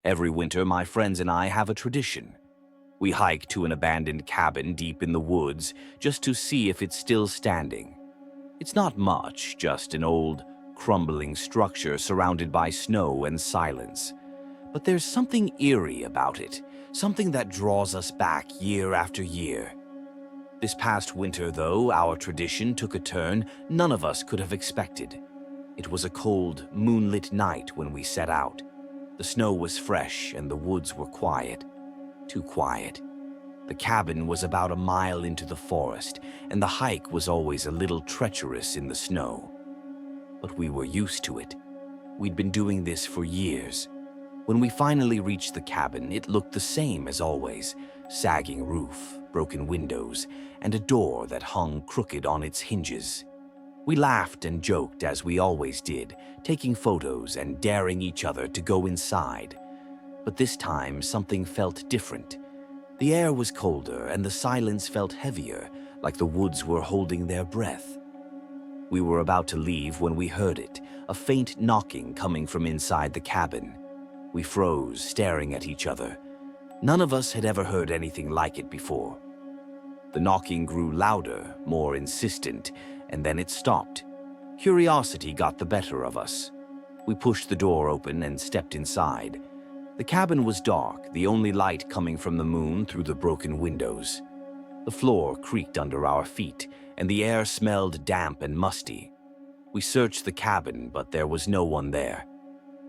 Every winter, my friends and I have a tradition. We hike to an abandoned cabin deep in the woods just to see if it's still standing. It's not much, just an old, crumbling structure surrounded by snow and silence. But there's something eerie about it, something that draws us back year after year. This past winter, though, our tradition took a turn none of us could have expected. It was a cold, moonlit night when we set out. The snow was fresh and the woods were quiet. Too quiet. The cabin was about a mile into the forest, and the hike was always a little treacherous in the snow. But we were used to it. We'd been doing this for years. When we finally reached the cabin, it looked the same as always: sagging roof, broken windows, and a door that hung crooked on its hinges. We laughed and joked as we always did, taking photos and daring each other to go inside. But this time, something felt different. The air was colder and the silence felt heavier, like the woods were holding their breath. We were about to leave when we heard it, a faint knocking coming from inside the cabin. We froze, staring at each other. None of us had ever heard anything like it before. The knocking grew louder, more insistent, and then it stopped. Curiosity got the better of us. We pushed the door open and stepped inside. The cabin was dark, the only light coming from the moon through the broken windows. The floor creaked under our feet, and the air smelled damp and musty. We searched the cabin, but there was no one there.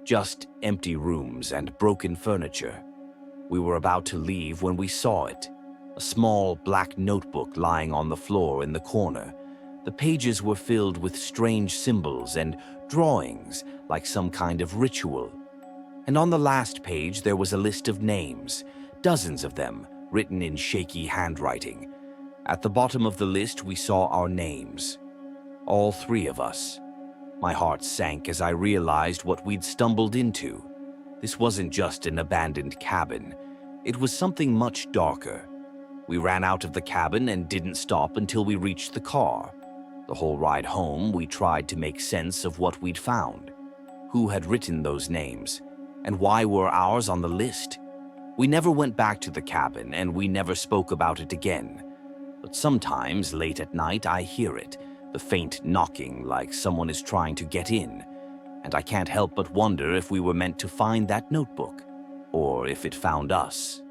Just empty rooms and broken furniture. We were about to leave when we saw it. A small black notebook lying on the floor in the corner. The pages were filled with strange symbols and drawings, like some kind of ritual. And on the last page there was a list of names, dozens of them, written in shaky handwriting. At the bottom of the list we saw our names. All three of us. My heart sank as I realized what we'd stumbled into. This wasn't just an abandoned cabin. It was something much darker. We ran out of the cabin and didn't stop until we reached the car. The whole ride home, we tried to make sense of what we'd found. Who had written those names? And why were ours on the list? We never went back to the cabin, and we never spoke about it again. But sometimes, late at night, I hear it, the faint knocking like someone is trying to get in. And I can't help but wonder if we were meant to find that notebook, or if it found us.